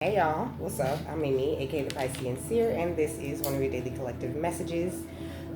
Hey y'all, what's up? I'm Amy, aka the Piscean Seer, and this is one of your daily collective messages.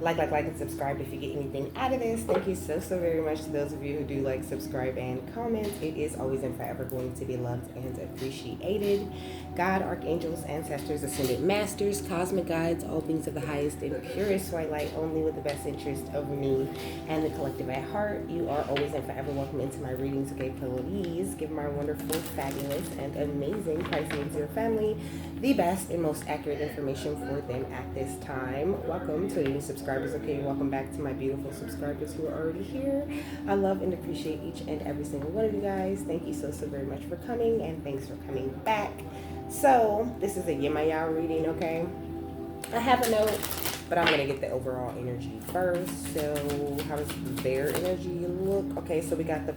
Like, and subscribe if you get anything out of this. Thank you so very much to those of you who do like, subscribe, and comment. It is always and forever going to be loved and appreciated. God, archangels, ancestors, ascended masters, cosmic guides, all things of the highest and purest white light, only with the best interest of me and the collective at heart. You are always and forever welcome into my readings. Okay, please give my wonderful, fabulous, and amazing Piscean Seer family the best and most accurate information for them at this time. Welcome to the new subscribers. Okay, welcome back to my beautiful subscribers who are already here. I love and appreciate each and every single one of you guys. Thank you so very much for coming, and thanks for coming back. So this is a Yemaya reading. Okay, I have a note, but I'm gonna get the overall energy first. So how does their energy look? Okay, so we got the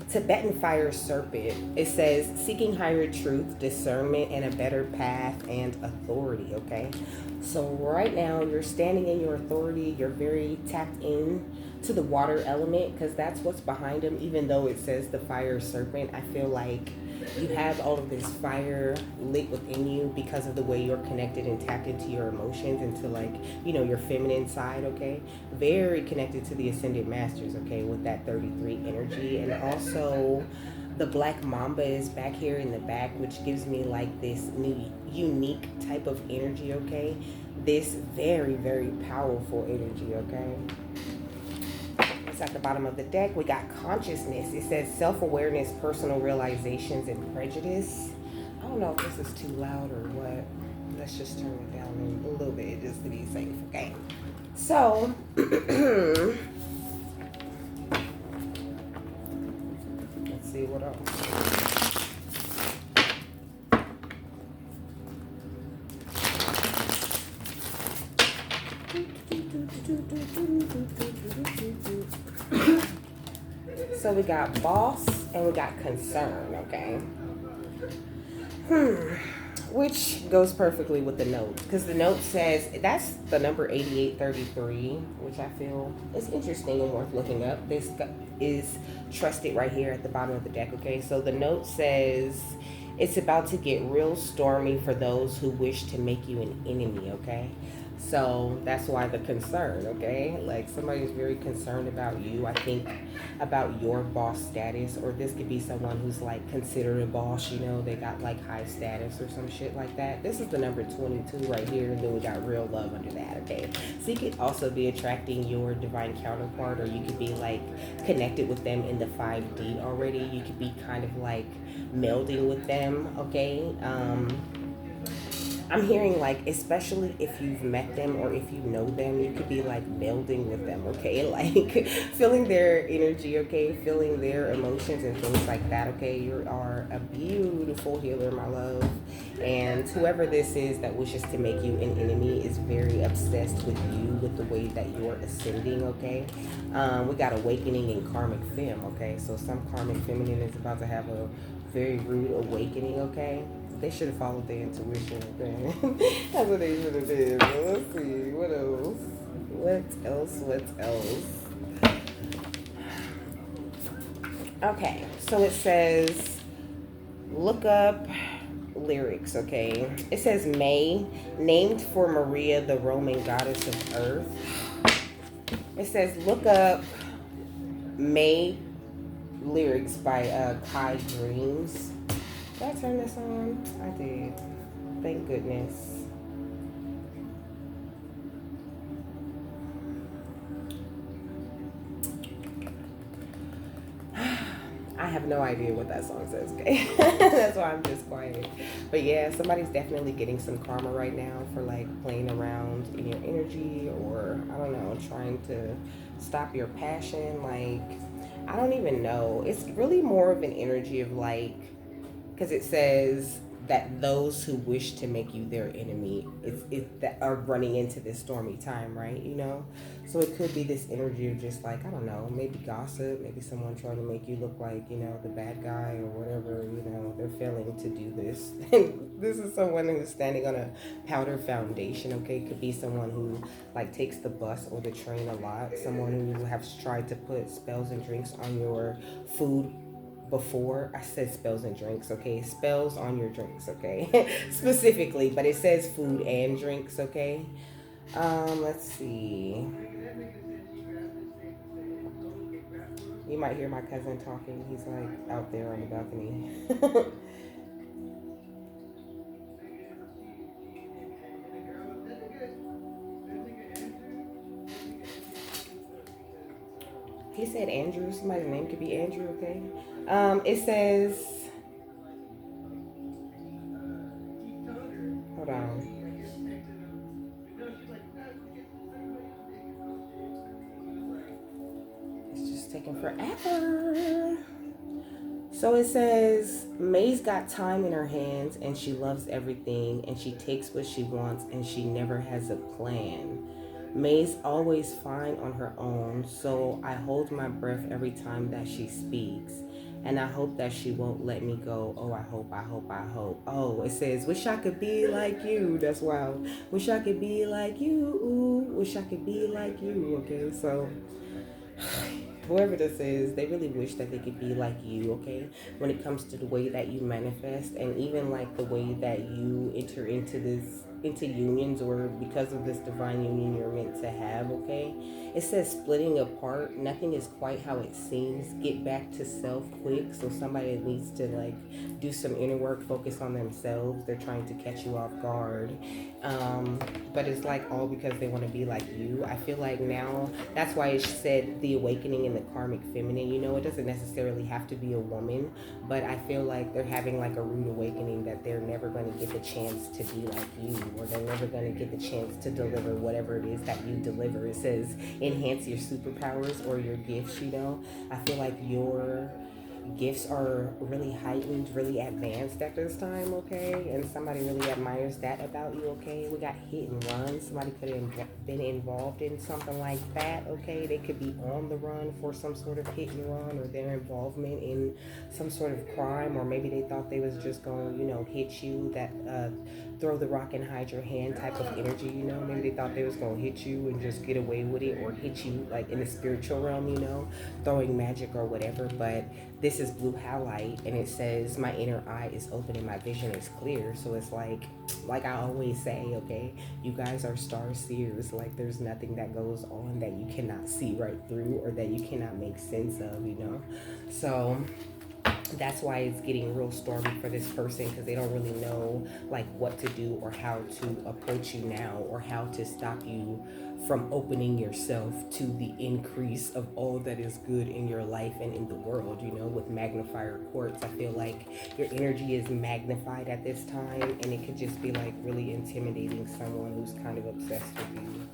Tibetan fire serpent. It says seeking higher truth, discernment, and a better path and authority. Okay, so right now you're standing in your authority. You're very tapped in to the water element because that's what's behind them. Even though it says the fire serpent, I feel like you have all of this fire lit within you because of the way you're connected and tapped into your emotions, into like, you know, your feminine side. Okay, very connected to the ascended masters. Okay, with that 33 energy. And also the black mamba is back here in the back, which gives me like this new unique type of energy. Okay, this very powerful energy. Okay, at the bottom of the deck, we got consciousness. It says self-awareness, personal realizations, and prejudice. I don't know if this is too loud or what. Let's just turn it down a little bit just to be safe. Okay, so let's see what else. So we got boss and we got concern. Okay, which goes perfectly with the note, because the note says that's the number 8833, which I feel is interesting and worth looking up. This is trusted right here at the bottom of the deck. Okay, so the note says it's about to get real stormy for those who wish to make you an enemy. Okay, so that's why the concern. Okay, like somebody's very concerned about you. I think about your boss status, or this could be someone who's like considered a boss. You know, they got like high status or some shit like that. This is the number 22 right here, and then we got real love under that. Okay, so you could also be attracting your divine counterpart, or you could be like connected with them in the 5D already. You could be kind of like melding with them. Okay, I'm hearing like, especially if you've met them or if you know them, you could be like melding with them. Okay, like feeling their energy. Okay, feeling their emotions and things like that. Okay, you are a beautiful healer, my love. And whoever this is that wishes to make you an enemy is very obsessed with you, with the way that you're ascending. Okay, we got awakening and karmic femme. Okay, so some karmic feminine is about to have a very rude awakening. Okay, they should have followed their intuition. Okay, that's what they should have did. But let's see what else. What else? Okay, so it says look up lyrics. Okay, it says May, named for Maria, the Roman goddess of earth. It says look up May lyrics by Kai Dreams. Did I turn this on? I did. Thank goodness. I have no idea what that song says, okay? That's why I'm just quiet. But yeah, somebody's definitely getting some karma right now for like playing around in your energy, or I don't know, trying to stop your passion. Like, I don't even know. It's really more of an energy of like, because it says that those who wish to make you their enemy that are running into this stormy time, right? You know, so it could be this energy of just like, I don't know, maybe gossip, maybe someone trying to make you look like, you know, the bad guy or whatever. You know, they're failing to do this. And this is someone who's standing on a powder foundation. Okay, could be someone who like takes the bus or the train a lot, someone who has tried to put spells and drinks on your food before. I said spells and drinks, okay? Spells on your drinks, okay? Specifically, but it says food and drinks, okay? Let's see. You might hear my cousin talking. He's like out there on the balcony. He said Andrew. Somebody's name could be Andrew, okay? It says, hold on. It's just taking forever. So it says, May's got time in her hands and she loves everything and she takes what she wants and she never has a plan. May's always fine on her own, so I hold my breath every time that she speaks. And I hope that she won't let me go. Oh, I hope, I hope, I hope. Oh, it says, wish I could be like you. That's wild. Wish I could be like you. Ooh, wish I could be like you. Okay, so whoever this is, they really wish that they could be like you, okay? When it comes to the way that you manifest and even like the way that you enter into unions, or because of this divine union you're meant to have, okay? It says splitting apart, nothing is quite how it seems. Get back to self quick. So somebody needs to like do some inner work, focus on themselves. They're trying to catch you off guard. But it's like all because they want to be like you. I feel like now that's why it said the awakening in the karmic feminine. You know, it doesn't necessarily have to be a woman, but I feel like they're having like a rude awakening that they're never going to get the chance to be like you, or they're never going to get the chance to deliver whatever it is that you deliver. It says enhance your superpowers or your gifts. You know, I feel like your gifts are really heightened, really advanced at this time, okay? And somebody really admires that about you, okay? We got hit and run. Somebody could have been involved in something like that, okay? They could be on the run for some sort of hit and run, or their involvement in some sort of crime, or maybe they thought they was just going to, hit you, that throw the rock and hide your hand type of energy, Maybe they thought they was going to hit you and just get away with it, or hit you like in the spiritual realm, throwing magic or whatever. But this is blue halite, and it says my inner eye is open and my vision is clear. So it's like I always say, okay, you guys are star seers. Like there's nothing that goes on that you cannot see right through, or that you cannot make sense of, So that's why it's getting real stormy for this person, because they don't really know like what to do or how to approach you now, or how to stop you from opening yourself to the increase of all that is good in your life and in the world. With magnifier quartz, I feel like your energy is magnified at this time, and it could just be like really intimidating someone who's kind of obsessed with you.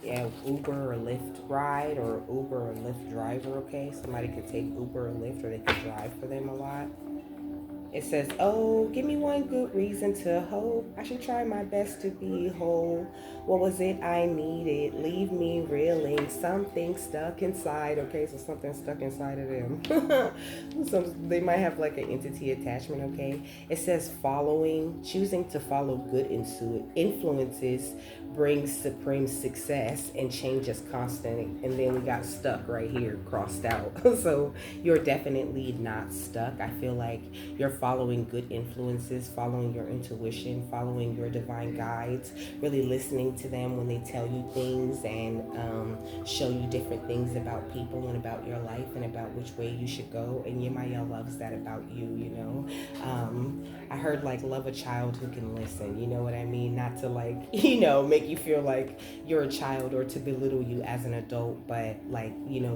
Yeah, Uber or Lyft ride, or Uber or Lyft driver, okay? Somebody could take Uber or Lyft, or they could drive for them a lot. It says, oh, give me one good reason to hope. I should try my best to be whole. What was it I needed? Leave me reeling. Something stuck inside. Okay, so something stuck inside of them. So they might have like an entity attachment, okay? It says choosing to follow good influences brings supreme success, and change is constant. And then we got stuck right here, crossed out. So you're definitely not stuck. I feel like you're following good influences, following your intuition, following your divine guides, really listening to them when they tell you things, and show you different things about people and about your life and about which way you should go. And Yemaya loves that about you, I heard like love a child who can listen, you know what I mean? Not to like, make you feel like you're a child, or to belittle you as an adult, but like,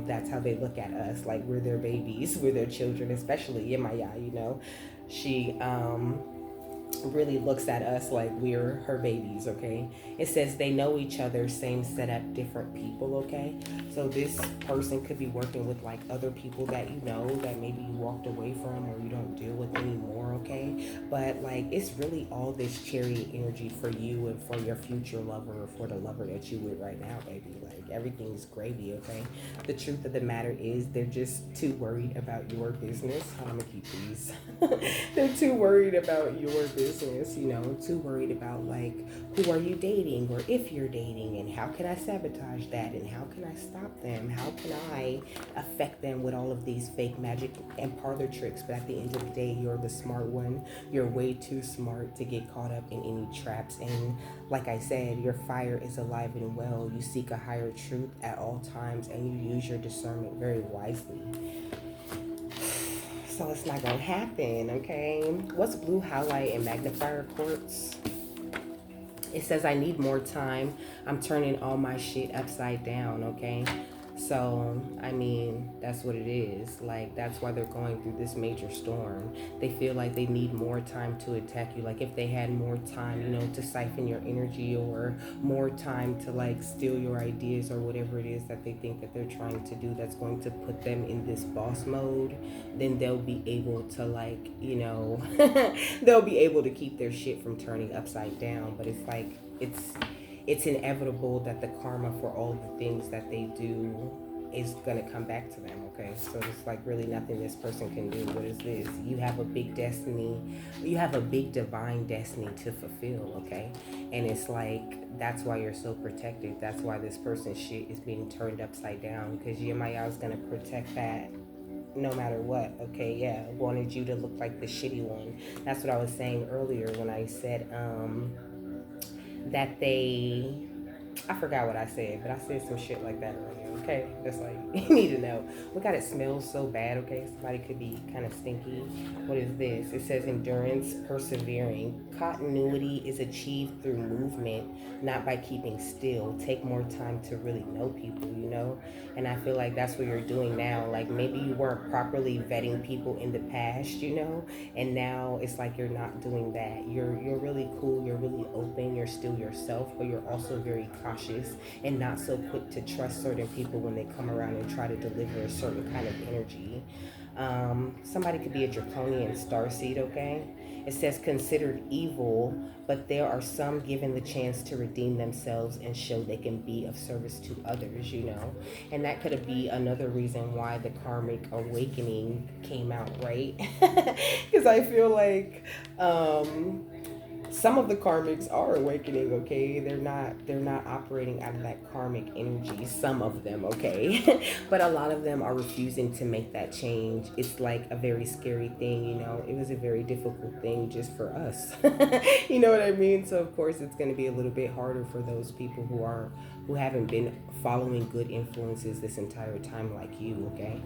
that's how they look at us. Like we're their babies, we're their children, especially Yemaya, she really looks at us like we're her babies, okay? It says they know each other, same setup, different people, okay? So this person could be working with like other people that that maybe you walked away from, or you don't deal with anymore, okay? But like it's really all this chariot energy for you and for your future lover, or for the lover that you with right now, baby. Like everything's gravy, okay? The truth of the matter is they're just too worried about your business. I'm gonna keep these. They're too worried about your business, you know, too worried about like who are you dating or if you're dating and how can I sabotage that and how can I stop them? How can I affect them with all of these fake magic and parlor tricks? But at the end of the day, you're the smart one. You're way too smart to get caught up in any traps. And like I said, your fire is alive and well. You seek a higher truth at all times and you use your discernment very wisely. So it's not gonna happen, okay? What's blue highlight and magnifier quartz? It says I need more time. I'm turning all my shit upside down, okay? So, I mean, that's what it is. Like, that's why they're going through this major storm. They feel like they need more time to attack you. Like, if they had more time, you know, to siphon your energy or more time to, like, steal your ideas or whatever it is that they think that they're trying to do that's going to put them in this boss mode, then they'll be able to, like, you know, they'll be able to keep their shit from turning upside down. But it's like, it's inevitable that the karma for all the things that they do is going to come back to them, okay? So there's like really nothing this person can do. What is this? You have a big destiny. You have a big divine destiny to fulfill, okay? And it's like, that's why you're so protected. That's why this person's shit is being turned upside down, because Yemaya is going to protect that no matter what, okay? Yeah, wanted you to look like the shitty one. That's what I was saying earlier when I said, that I forgot what I said, but I said some shit like that earlier, okay? That's like, you need to know. Look at it smells so bad, okay? Somebody could be kind of stinky. What is this? It says endurance, persevering. Continuity is achieved through movement, not by keeping still. Take more time to really know people, you know? And I feel like that's what you're doing now. Like maybe you weren't properly vetting people in the past, you know? And now it's like you're not doing that. You're really cool, you're really open, you're still yourself, but you're also very cautious and not so quick to trust certain people when they come around and try to deliver a certain kind of energy. Somebody could be a draconian starseed, okay? It says considered evil, but there are some given the chance to redeem themselves and show they can be of service to others, you know? And that could be another reason why the karmic awakening came out, right? Because I feel like some of the karmics are awakening, okay? They're not operating out of that karmic energy, some of them, okay? But a lot of them are refusing to make that change. It's like a very scary thing, you know? It was a very difficult thing just for us. You know what I mean? So of course it's going to be a little bit harder for those people who haven't been following good influences this entire time like you, okay?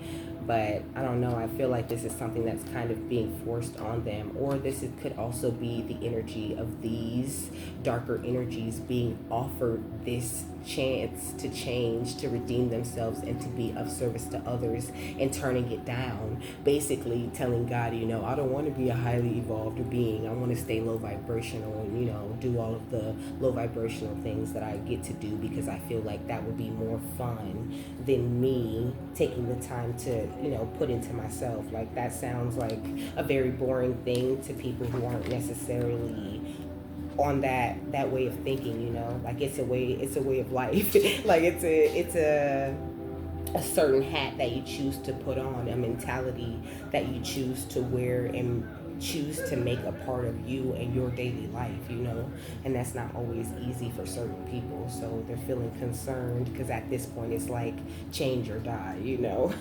But I don't know, I feel like this is something that's kind of being forced on them, or could also be the energy of these darker energies being offered this chance to change, to redeem themselves, and to be of service to others, and turning it down, basically telling God, you know, I don't want to be a highly evolved being. I want to stay low vibrational and, you know, do all of the low vibrational things that I get to do because I feel like that would be more fun than me taking the time to, you know, put into myself. Like that sounds like a very boring thing to people who aren't necessarily on that way of thinking, you know? Like it's a way of life. Like it's a certain hat that you choose to put on, a mentality that you choose to wear and choose to make a part of you and your daily life, you know? And that's not always easy for certain people. So they're feeling concerned because at this point it's like change or die, you know?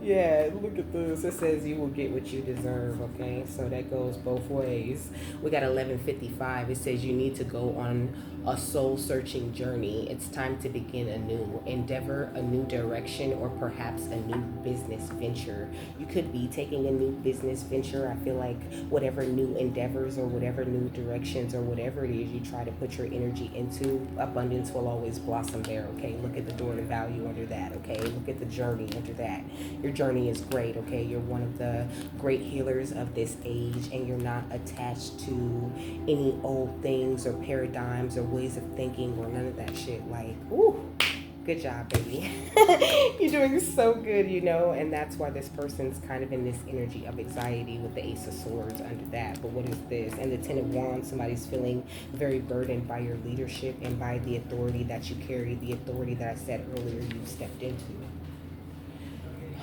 Yeah, look at this. It says you will get what you deserve, okay? So that goes both ways. We got 11:55. It says you need to go on a soul-searching journey. It's time to begin anew. Endeavor a new direction or perhaps a new business venture. You could be taking a new business venture. I feel like whatever new endeavors or whatever new directions or whatever it is you try to put your energy into, abundance will always blossom there, okay? Look at the door to value under that, okay? Look at the journey under that. Your journey is great, okay? You're one of the great healers of this age, and you're not attached to any old things or paradigms or ways of thinking or none of that shit. Like, ooh, Good job, baby. You're doing so good, and that's why this person's kind of in this energy of anxiety with the Ace of Swords under that. But what is this? And the Ten of Wands, somebody's feeling very burdened by your leadership and by the authority that you carry, the authority that I said earlier you've stepped into.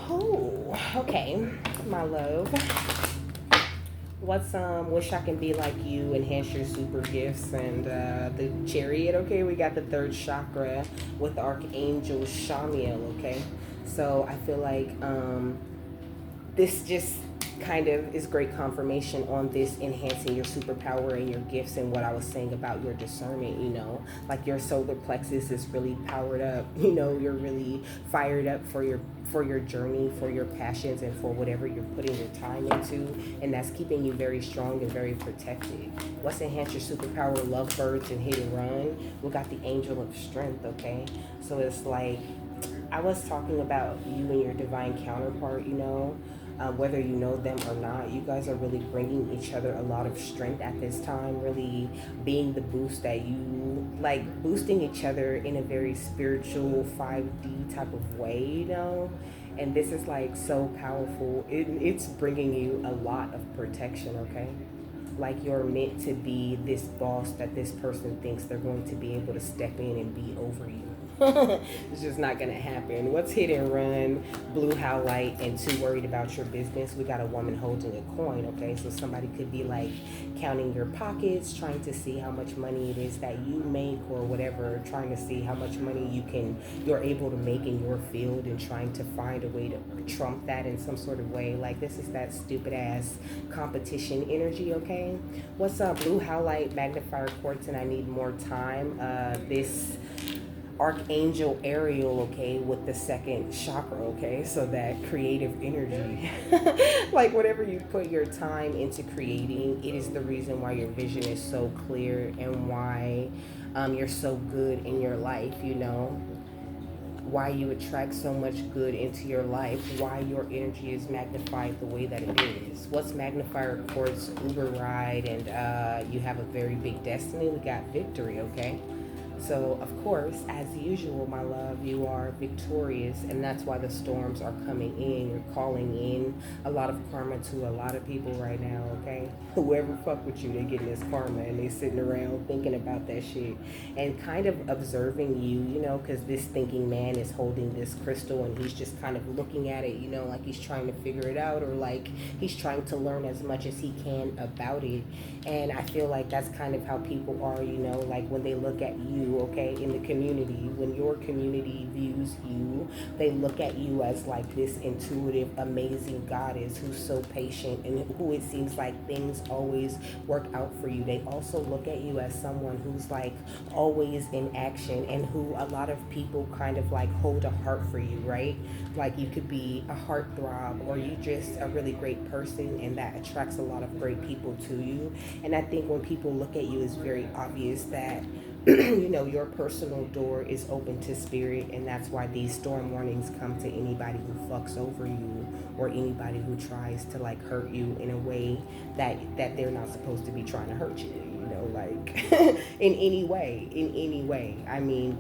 Oh, okay, my love. What's wish I can be like you, enhance your super gifts, and the Chariot. Okay, we got the third chakra with Archangel Micheal. Okay, so I feel like this just kind of is great confirmation on this enhancing your superpower and your gifts, and what I was saying about your discernment. Like your solar plexus is really powered up. You're really fired up for your journey, for your passions, and for whatever you're putting your time into, and that's keeping you very strong and very protected. Let's enhance your superpower, lovebirds and hit and run. We got the angel of strength. Okay, so it's like I was talking about you and your divine counterpart. Whether you know them or not, you guys are really bringing each other a lot of strength at this time, really being the boost that you like, boosting each other in a very spiritual 5D type of way, and this is like so powerful. It's bringing you a lot of protection. Okay, like you're meant to be this boss that this person thinks they're going to be able to step in and be over you. It's just not gonna happen. What's hit and run, blue highlight, and too worried about your business? We got a woman holding a coin. Okay, so somebody could be like counting your pockets, trying to see how much money it is that you make or whatever, trying to see how much money you're able to make in your field, and trying to find a way to trump that in some sort of way. Like this is that stupid ass competition energy. Okay, what's up, blue highlight, magnifier quartz, and I need more time. This Archangel Ariel, okay, with the second chakra. Okay, so that creative energy. Like whatever you put your time into creating, it is the reason why your vision is so clear and why you're so good in your life. Why you attract so much good into your life, why your energy is magnified the way that it is. What's magnifier quartz, Uber ride, and you have a very big destiny. We got victory. Okay, so of course, as usual, my love, you are victorious, and that's why the storms are coming in. You're calling in a lot of karma to a lot of people right now. Okay, whoever fuck with you, they getting this karma, and they sitting around thinking about that shit and kind of observing you, because this thinking man is holding this crystal, and he's just kind of looking at it, like he's trying to figure it out, or like he's trying to learn as much as he can about it. And I feel like that's kind of how people are, like when they look at you, okay, in the community, when your community views you, they look at you as like this intuitive, amazing goddess who's so patient and who it seems like things always work out for you. They also look at you as someone who's like always in action, and who a lot of people kind of like hold a heart for you, right? Like you could be a heartthrob, or you just a really great person, and that attracts a lot of great people to you. And I think when people look at you, it's very obvious that your personal door is open to spirit, and that's why these storm warnings come to anybody who fucks over you, or anybody who tries to like hurt you in a way that they're not supposed to be trying to hurt you, like in any way. I mean,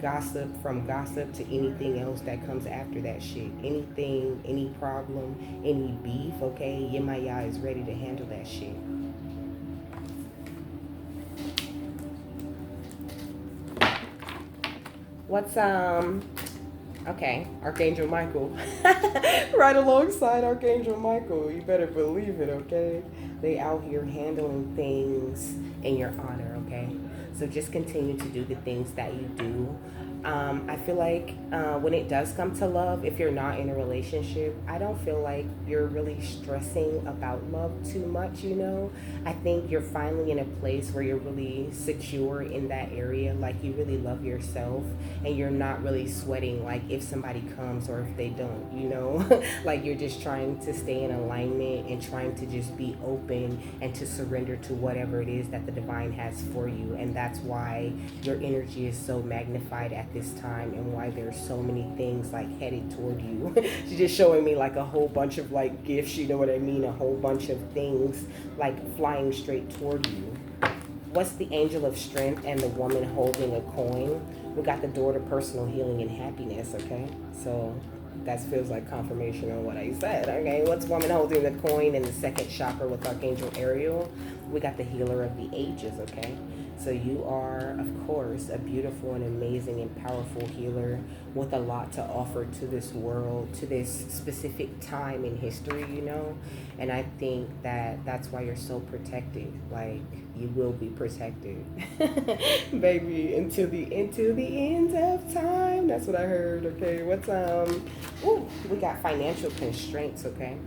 from gossip to anything else that comes after that shit, anything, any problem, any beef. Okay, Yemaya is ready to handle that shit. What's okay, Archangel Micheal. Right alongside Archangel Micheal. You better believe it, okay? They out here handling things in your honor, okay? So just continue to do the things that you do. I feel like when it does come to love, if you're not in a relationship, I don't feel like you're really stressing about love too much, I think you're finally in a place where you're really secure in that area, like you really love yourself, and you're not really sweating like if somebody comes or if they don't, like you're just trying to stay in alignment and trying to just be open and to surrender to whatever it is that the divine has for you. And that's why your energy is so magnified at this time, and why there's so many things like headed toward you. She's just showing me like a whole bunch of like gifts, you know what I mean, a whole bunch of things like flying straight toward you. What's the angel of strength and the woman holding a coin? We got the door to personal healing and happiness, okay? So that feels like confirmation on what I said, okay? What's woman holding the coin and the second chakra with Archangel Ariel? We got the healer of the ages, okay? So you are, of course, a beautiful and amazing and powerful healer with a lot to offer to this world, to this specific time in history, you know? And I think that that's why you're so protected. Like, you will be protected, baby, until the end of time. That's what I heard, okay? We got financial constraints, okay?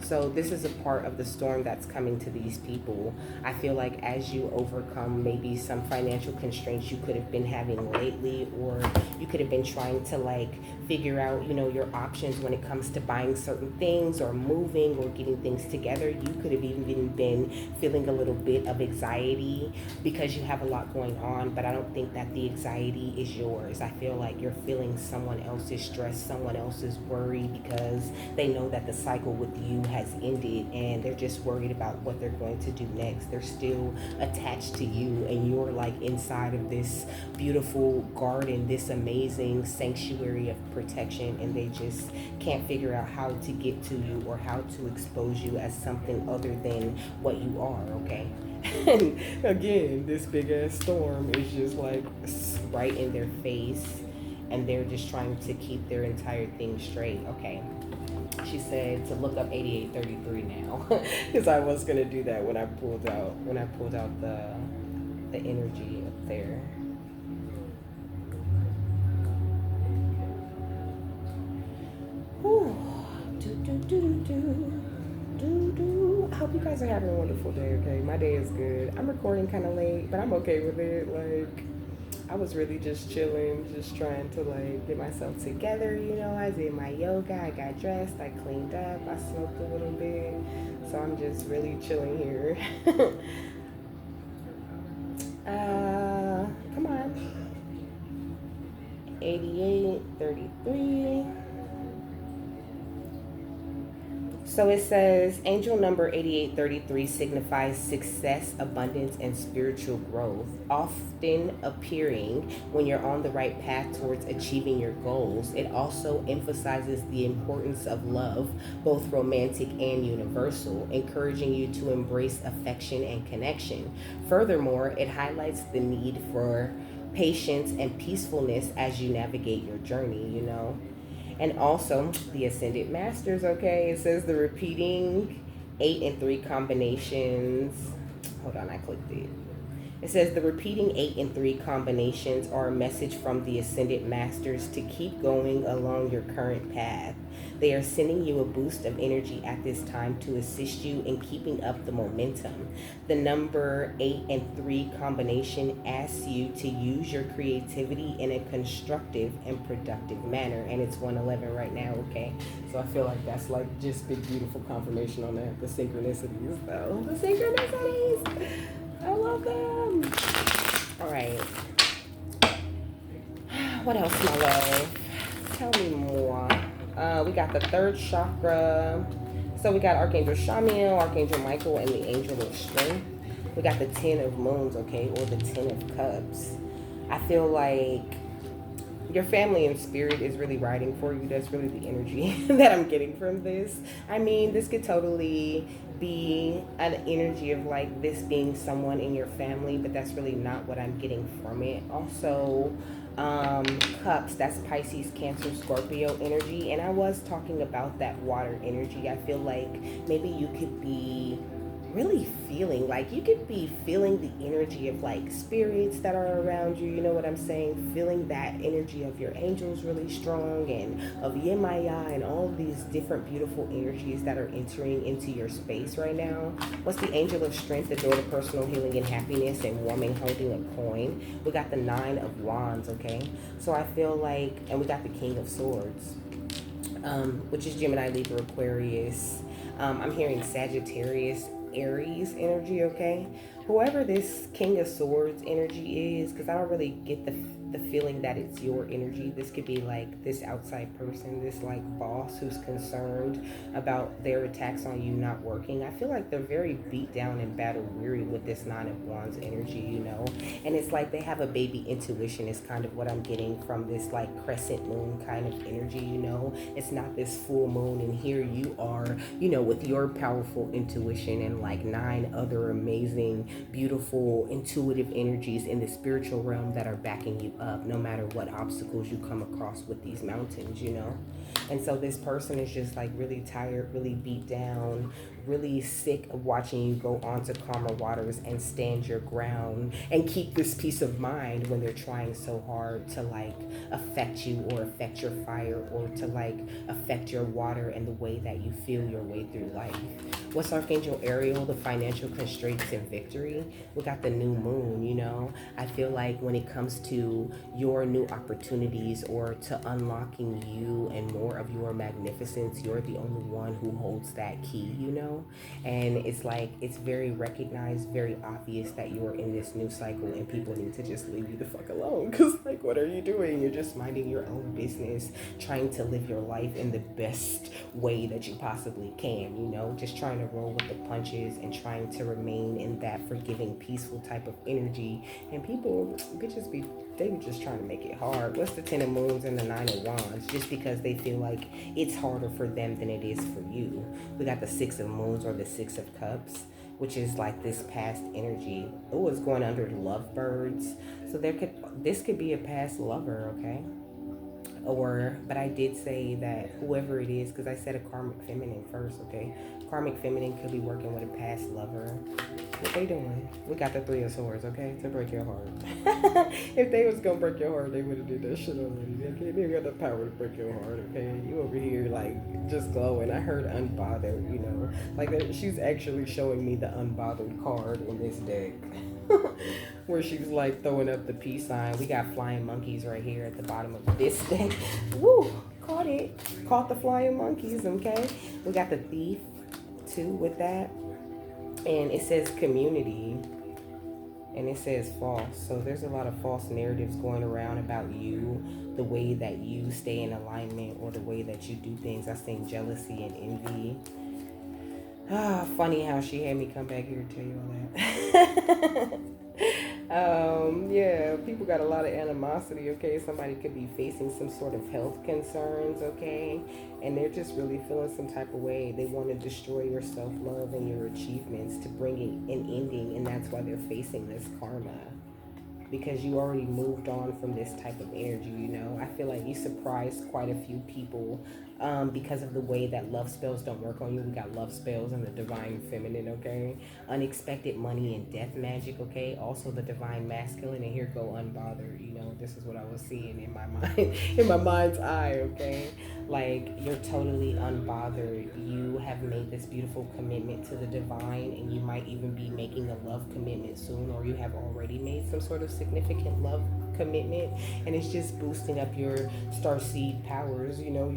So this is a part of the storm that's coming to these people. I feel like as you overcome maybe some financial constraints you could have been having lately, or you could have been trying to like figure out, you know, your options when it comes to buying certain things or moving or getting things together. You could have even been feeling a little bit of anxiety because you have a lot going on, but I don't think that the anxiety is yours. I feel like you're feeling someone else's stress, someone else's worry, because they know that the cycle with you has ended and they're just worried about what they're going to do next. They're still attached to you, and you're like inside of this beautiful garden, this amazing sanctuary of protection, and they just can't figure out how to get to you or how to expose you as something other than what you are, okay? And again, this big ass storm is just like right in their face, and they're just trying to keep their entire thing straight, okay? She said to look up 8833 now, because I was gonna do that when I pulled out the energy up there. Whew. I hope you guys are having a wonderful day, okay? My day is good. I'm recording kind of late, but I'm okay with it. Like, I was really just chilling, just trying to like get myself together, you know. I did my yoga, I got dressed, I cleaned up, I smoked a little bit. So I'm just really chilling here. Come on. 8833. So it says angel number 8833 signifies success, abundance, and spiritual growth, often appearing when you're on the right path towards achieving your goals. It also emphasizes the importance of love, both romantic and universal, encouraging you to embrace affection and connection. Furthermore, it highlights the need for patience and peacefulness as you navigate your journey, you know. And also the Ascended Masters, okay? It says the repeating 8 and 3 combinations. Hold on, I clicked it. It says the repeating 8 and 3 combinations are a message from the Ascended Masters to keep going along your current path. They are sending you a boost of energy at this time to assist you in keeping up the momentum. The number 8 and 3 combination asks you to use your creativity in a constructive and productive manner. And it's 111 right now, okay? So I feel like that's like just big, beautiful confirmation on that. The synchronicities, though. The synchronicities! I love them! All right. What else, my love? Tell me more. We got the third chakra. So we got Archangel Micheal, Archangel Michael, and the Angel of Strength. We got the 10 of Moons, okay, or the 10 of Cups. I feel like your family and spirit is really riding for you. That's really the energy that I'm getting from this. I mean, this could totally be an energy of like this being someone in your family, but that's really not what I'm getting from it. Also, cups, that's Pisces, Cancer, Scorpio energy. And I was talking about that water energy. I feel like maybe you could be really feeling like you could be feeling the energy of like spirits that are around you, you know what I'm saying, feeling that energy of your angels really strong, and of Yemaya, and all of these different beautiful energies that are entering into your space right now. What's the Angel of Strength, the door to personal healing and happiness, and woman holding a coin? We got the 9 of Wands, okay? So I feel like, and we got the King of Swords, which is Gemini, Libra, Aquarius. I'm hearing Sagittarius, Aries energy, okay? whoever this King of Swords energy is, because I don't really get the feeling that it's your energy. This could be like this outside person, this like boss who's concerned about their attacks on you not working. I feel like they're very beat down and battle weary with this Nine of Wands energy, you know. And it's like they have a baby intuition is kind of what I'm getting from this like crescent moon kind of energy, you know. It's not this full moon, and here you are, you know, with your powerful intuition and like 9 other amazing, beautiful, intuitive energies in the spiritual realm that are backing you up no matter what obstacles you come across with these mountains, you know. And so this person is just like really tired, really beat down, really sick of watching you go on to calmer waters and stand your ground and keep this peace of mind when they're trying so hard to like affect you or affect your fire or to like affect your water and the way that you feel your way through life. What's Archangel Ariel? The financial constraints and victory. We got the new moon, you know. I feel like when it comes to your new opportunities or to unlocking you and more of your magnificence, you're the only one who holds that key, you know. And it's like it's very recognized, very obvious that you're in this new cycle and people need to just leave you the fuck alone, because like what are you doing? You're just minding your own business, trying to live your life in the best way that you possibly can, you know, just trying to roll with the punches and trying to remain in that forgiving, peaceful type of energy. And people, bitches be, they were just trying to make it hard. What's the 10 of Moons and the 9 of Wands? Just because they feel like it's harder for them than it is for you. We got the 6 of Moons or the 6 of Cups, which is like this past energy. Oh, it's going under the lovebirds. So this could be a past lover, okay? But I did say that whoever it is, because I said a karmic feminine first, okay? Karmic feminine could be working with a past lover. What they doing? We got the 3 of Swords, okay? To break your heart. If they was gonna break your heart, they would have did that shit already, okay? They got the power to break your heart, okay? You over here, like, just glowing. I heard unbothered, you know? Like, she's actually showing me the unbothered card in this deck. Where she's like throwing up the peace sign. We got flying monkeys right here at the bottom of this deck. Woo! Caught it. Caught the flying monkeys, okay? We got the thief too with that. And it says community. And it says false. So there's a lot of false narratives going around about you, the way that you stay in alignment or the way that you do things. I think jealousy and envy. Funny how she had me come back here to tell you all that. Yeah, people got a lot of animosity, okay? Somebody could be facing some sort of health concerns, okay? And they're just really feeling some type of way. They want to destroy your self-love and your achievements to bring an ending, and that's why they're facing this karma. Because you already moved on from this type of energy, you know. I feel like you surprised quite a few people because of the way that love spells don't work on you. We got love spells and the divine feminine, okay? Unexpected money and death magic, okay? Also the divine masculine, and here go unbothered, you know. This is what I was seeing in my mind, in my mind's eye, okay? Like, you're totally unbothered. You have made this beautiful commitment to the divine, and you might even be making a love commitment soon, or you have already made some sort of significant love commitment, and it's just boosting up your starseed powers, you know.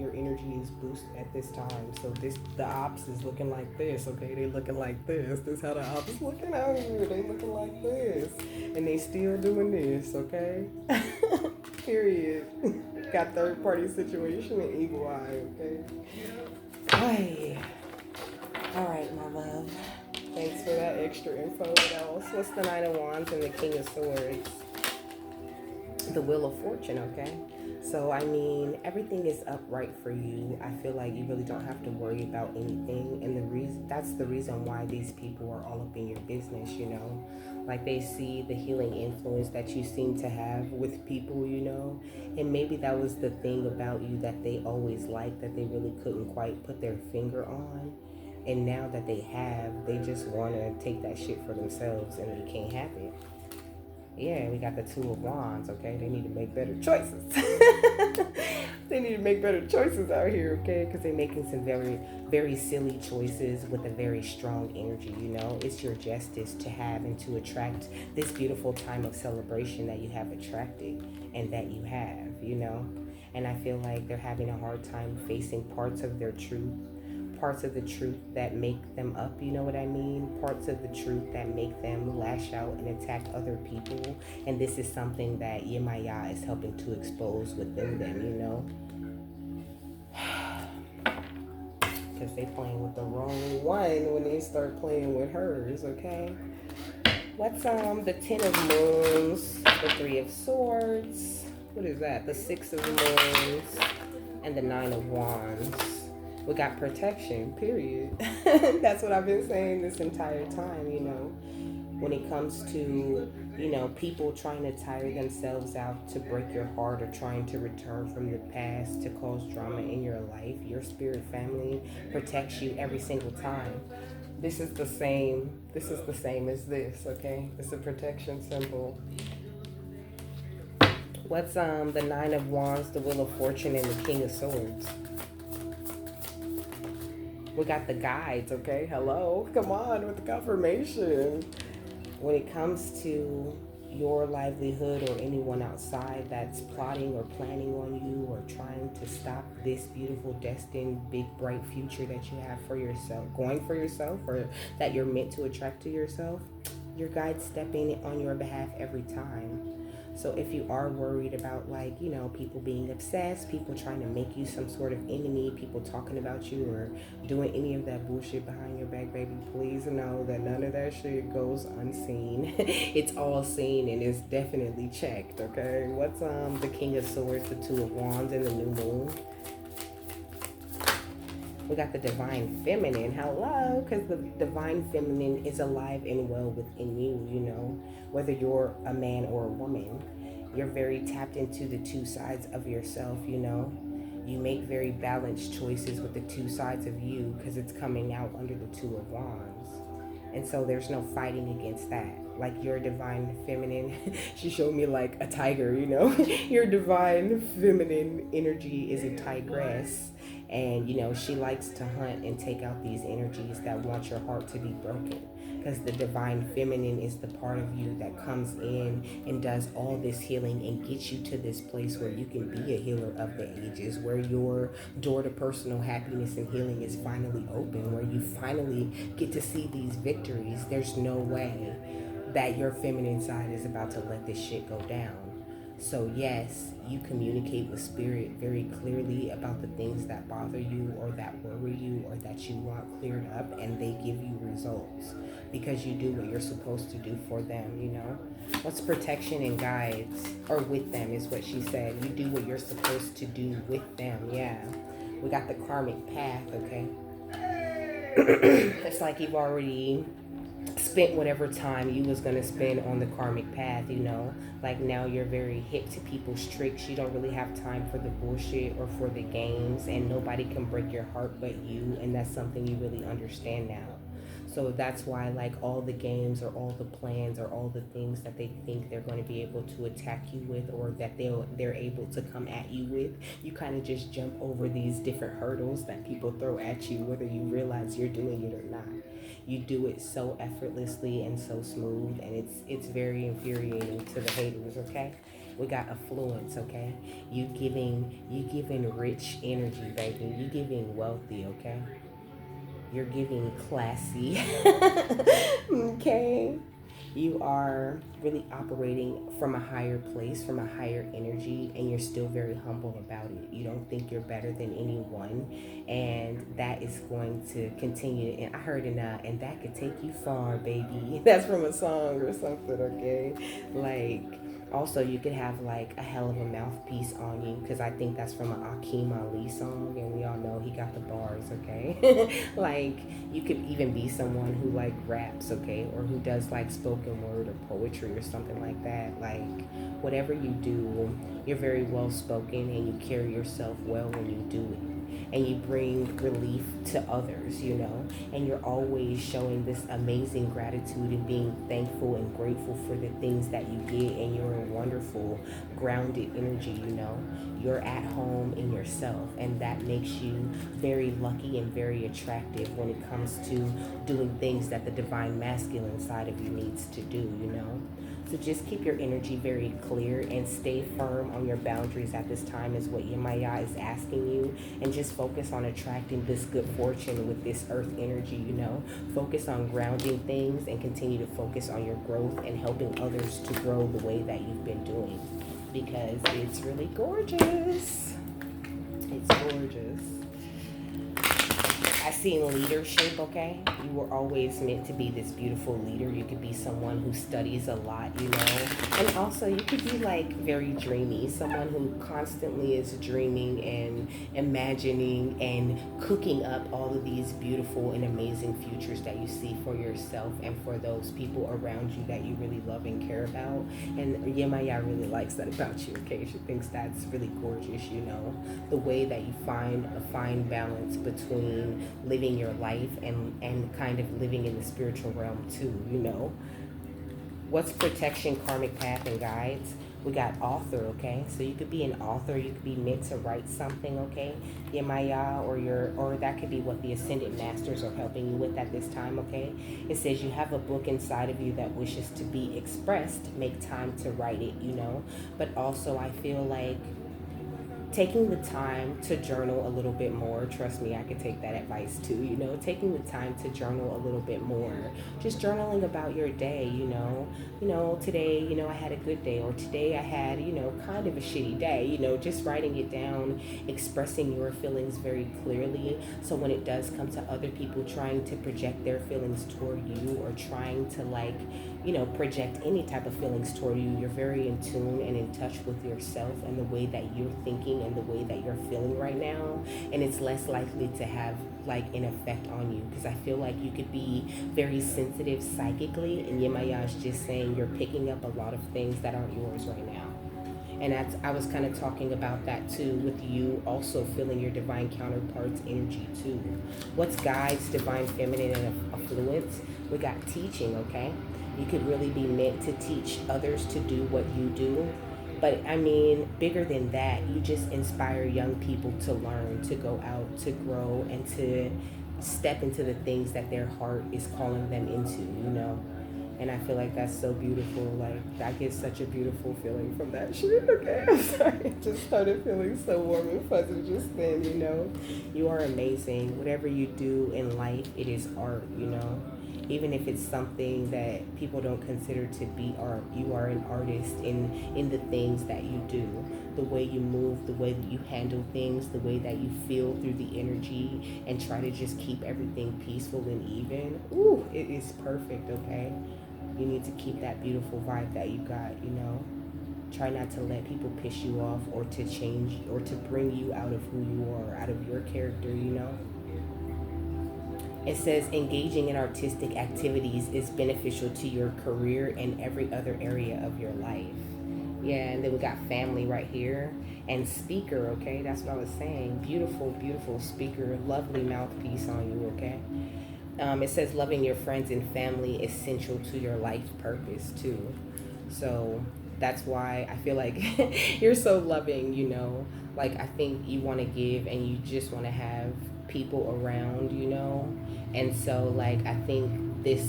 Your energy is boosted at this time. So the ops is looking like this, okay? They looking like this. This how the ops is looking out here. They looking like this, and they still doing this, okay? Period. Got third party situation and eagle eye, okay? Hi. All right, my love. Thanks for that extra info. What else? What's the 9 of Wands and the King of Swords? The Wheel of Fortune, okay? So, I mean, everything is upright for you. I feel like you really don't have to worry about anything. And that's the reason why these people are all up in your business, you know? Like, they see the healing influence that you seem to have with people, you know? And maybe that was the thing about you that they always liked, that they really couldn't quite put their finger on. And now that they have, they just want to take that shit for themselves, and they can't have it. Yeah, we got the 2 of Wands, okay? They need to make better choices. They need to make better choices out here, okay? Because they're making some very, very silly choices with a very strong energy, you know? It's your justice to have and to attract this beautiful time of celebration that you have attracted and that you have, you know? And I feel like they're having a hard time facing parts of their truth parts of the truth that make them up, you know what I mean? Parts of the truth that make them lash out and attack other people. And this is something that Yemaya is helping to expose within them, you know? Because they playing with the wrong one when they start playing with hers, okay? What's the 10 of moons, the 3 of swords, what is that? The 6 of moons, and the 9 of wands. We got protection, period. That's what I've been saying this entire time, you know. When it comes to, you know, people trying to tire themselves out to break your heart or trying to return from the past to cause drama in your life, your spirit family protects you every single time. This is the same as this, okay? It's a protection symbol. What's the 9 of wands, the wheel of fortune, and the king of swords? We got the guides, okay? Hello, come on with the confirmation. When it comes to your livelihood or anyone outside that's plotting or planning on you or trying to stop this beautiful, destined, big, bright future that you have for yourself, going for yourself, or that you're meant to attract to yourself, your guides step in on your behalf every time. So if you are worried about, like, you know, people being obsessed, people trying to make you some sort of enemy, people talking about you or doing any of that bullshit behind your back, baby, please know that none of that shit goes unseen. It's all seen and it's definitely checked, okay? What's the king of swords, the 2 of wands, and the new moon? We got the divine feminine. Hello, because the divine feminine is alive and well within you, you know. Whether you're a man or a woman, you're very tapped into the 2 sides of yourself, you know. You make very balanced choices with the 2 sides of you because it's coming out under the 2 of wands. And so there's no fighting against that. Like your divine feminine, she showed me like a tiger, you know. Your divine feminine energy is a tigress. And, you know, she likes to hunt and take out these energies that want your heart to be broken. Because the divine feminine is the part of you that comes in and does all this healing and gets you to this place where you can be a healer of the ages, where your door to personal happiness and healing is finally open, where you finally get to see these victories. There's no way that your feminine side is about to let this shit go down. So yes, you communicate with spirit very clearly about the things that bother you or that worry you or that you want cleared up, and they give you results because you do what you're supposed to do for them, you know. What's protection and guides, or with them is what she said. You do what you're supposed to do with them, yeah. We got the karmic path, okay. It's like you've already spent whatever time you was going to spend on the karmic path, you know. Like now you're very hip to people's tricks. You don't really have time for the bullshit or for the games, and nobody can break your heart but you, and that's something you really understand now. So that's why, like, all the games or all the plans or all the things that they think they're going to be able to attack you with, or that they're able to come at you with, you kind of just jump over these different hurdles that people throw at you, whether you realize you're doing it or not. You do it so effortlessly and so smooth, and it's very infuriating to the haters, okay? We got affluence, okay? You giving rich energy, baby. You giving wealthy, okay? You're giving classy, okay? You are really operating from a higher place, from a higher energy, and you're still very humble about it. You don't think you're better than anyone, and that is going to continue. And I heard and that could take you far, baby. That's from a song or something, okay? Like, also, you could have like a hell of a mouthpiece on you, because I think that's from an Akeem Ali song, and we all know he got the bars, okay? Like, you could even be someone who like raps, okay, or who does like spoken word or poetry or something like that. Like, whatever you do, you're very well spoken, and you carry yourself well when you do it. And you bring relief to others, you know, and you're always showing this amazing gratitude and being thankful and grateful for the things that you get, and you're a wonderful, grounded energy, you know. You're at home in yourself, and that makes you very lucky and very attractive when it comes to doing things that the divine masculine side of you needs to do, you know. So just keep your energy very clear and stay firm on your boundaries at this time is what Yemaya is asking you. And just focus on attracting this good fortune with this earth energy, you know. Focus on grounding things and continue to focus on your growth and helping others to grow the way that you've been doing. Because it's really gorgeous. It's gorgeous. I see leadership, okay? You were always meant to be this beautiful leader. You could be someone who studies a lot, you know? And also, you could be like very dreamy, someone who constantly is dreaming and imagining and cooking up all of these beautiful and amazing futures that you see for yourself and for those people around you that you really love and care about. And Yemaya really likes that about you, okay? She thinks that's really gorgeous, you know? The way that you find a fine balance between living your life and kind of living in the spiritual realm too, you know. What's protection, karmic path, and guides? We got author, okay? So you could be an author, you could be meant to write something, okay? Yemaya, or that could be what the Ascended Masters are helping you with at this time, okay? It says you have a book inside of you that wishes to be expressed. Make time to write it, you know. But also I feel like taking the time to journal a little bit more. Trust me, I could take that advice too, you know. Taking the time to journal a little bit more. Just journaling about your day, you know. Today, you know, I had a good day, or today I had, you know, kind of a shitty day, you know. Just writing it down, expressing your feelings very clearly, so when it does come to other people trying to project their feelings toward you, or trying to, like, you know, project any type of feelings toward you, you're very in tune and in touch with yourself and the way that you're thinking and the way that you're feeling right now. And it's less likely to have like an effect on you, because I feel like you could be very sensitive psychically, and Yemaya is just saying you're picking up a lot of things that aren't yours right now. And I was kind of talking about that too, with you also feeling your divine counterpart's energy too. What's guides, divine feminine and affluence? We got teaching, okay? You could really be meant to teach others to do what you do. But I mean, bigger than that, you just inspire young people to learn, to go out, to grow, and to step into the things that their heart is calling them into, you know? And I feel like that's so beautiful. Like, I get such a beautiful feeling from that shit. Okay, I'm sorry. I just started feeling so warm and fuzzy just then, you know? You are amazing. Whatever you do in life, it is art, you know? Even if it's something that people don't consider to be art, you are an artist in the things that you do. The way you move, the way that you handle things, the way that you feel through the energy, and try to just keep everything peaceful and even. Ooh, it is perfect, okay? You need to keep that beautiful vibe that you got, you know? Try not to let people piss you off or to change or to bring you out of who you are, out of your character, you know? It says engaging in artistic activities is beneficial to your career and every other area of your life. Yeah, and then we got family right here. And speaker, okay? That's what I was saying. Beautiful, beautiful speaker. Lovely mouthpiece on you, okay? It says loving your friends and family is essential to your life purpose, too. So that's why I feel like you're so loving, you know? Like, I think you want to give and you just want to have people around, you know? And so, like, I think this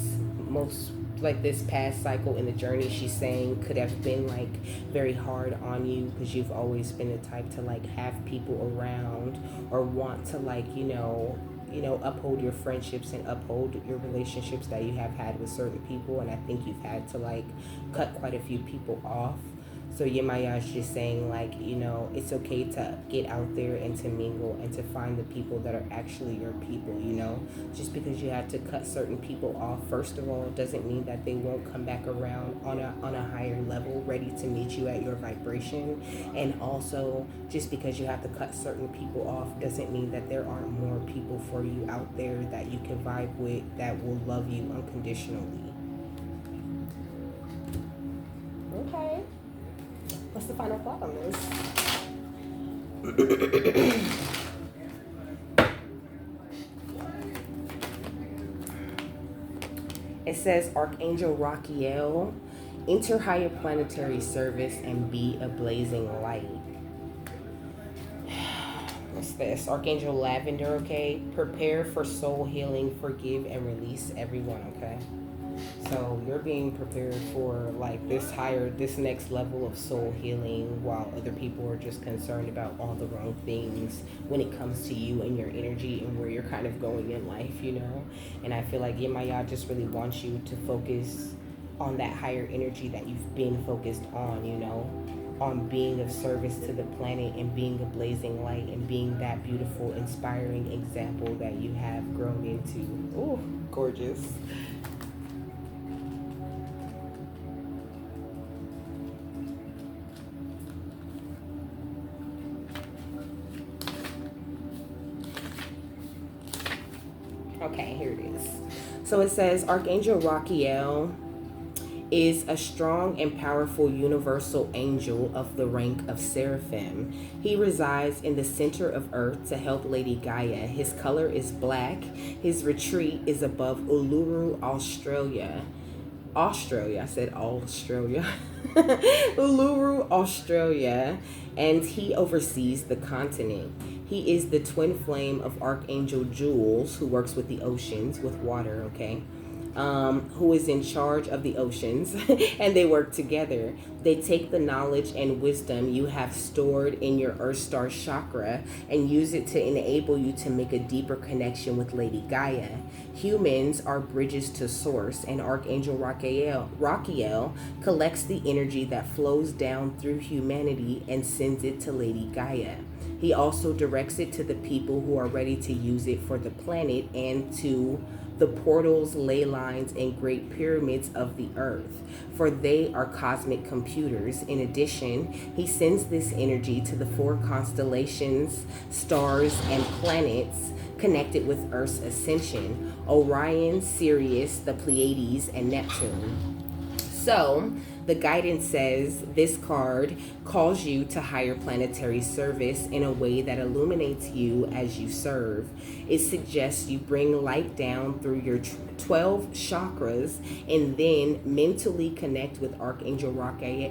past cycle in the journey, she's saying, could have been like very hard on you, because you've always been the type to like have people around or want to, like, you know, uphold your friendships and uphold your relationships that you have had with certain people. And I think you've had to like cut quite a few people off. So Yemaya is just saying, like, you know, it's okay to get out there and to mingle and to find the people that are actually your people, you know. Just because you had to cut certain people off, first of all, doesn't mean that they won't come back around on a higher level, ready to meet you at your vibration. And also, just because you have to cut certain people off doesn't mean that there aren't more people for you out there that you can vibe with, that will love you unconditionally. Okay. What's the final thought on this? It says, Archangel Micheal, enter higher planetary service and be a blazing light. What's this? Archangel Lavender, okay? Prepare for soul healing, forgive and release everyone, okay? So you're being prepared for like this next level of soul healing, while other people are just concerned about all the wrong things when it comes to you and your energy and where you're kind of going in life, you know? And I feel like Yemaya just really wants you to focus on that higher energy that you've been focused on, you know? On being of service to the planet and being a blazing light and being that beautiful, inspiring example that you have grown into. Ooh, gorgeous. Okay, here it is. So it says Archangel Rachiel is a strong and powerful universal angel of the rank of seraphim. He resides in the center of earth to help Lady Gaia. His color is black. His retreat is above Uluru, Australia. I said Australia. Uluru, Australia, and he oversees the continent. He is the twin flame of Archangel Jules, who works with the oceans, with water, okay? Who is in charge of the oceans, and they work together. They take the knowledge and wisdom you have stored in your Earth Star chakra and use it to enable you to make a deeper connection with Lady Gaia. Humans are bridges to Source, and Archangel Rachiel collects the energy that flows down through humanity and sends it to Lady Gaia. He also directs it to the people who are ready to use it for the planet and to the portals, ley lines, and great pyramids of the earth, for they are cosmic computers. In addition, he sends this energy to the 4 constellations, stars, and planets connected with Earth's ascension: Orion, Sirius, the Pleiades, and Neptune. So, the guidance says this card calls you to higher planetary service in a way that illuminates you as you serve. It suggests you bring light down through your 12 chakras and then mentally connect with Archangel Rachiel,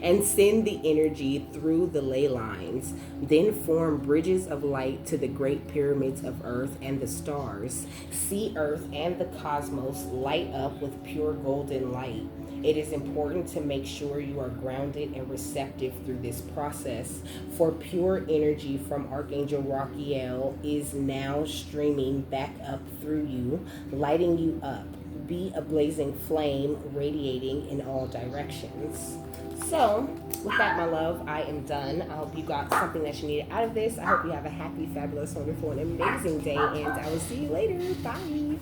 and send the energy through the ley lines. Then form bridges of light to the great pyramids of Earth and the stars. See Earth and the cosmos light up with pure golden light. It is important to make sure you are grounded and receptive through this process, for pure energy from Archangel Rachiel is now streaming back up through you, lighting you up. Be a blazing flame radiating in all directions. So, with that, my love, I am done. I hope you got something that you needed out of this. I hope you have a happy, fabulous, wonderful, and amazing day, and I will see you later. Bye.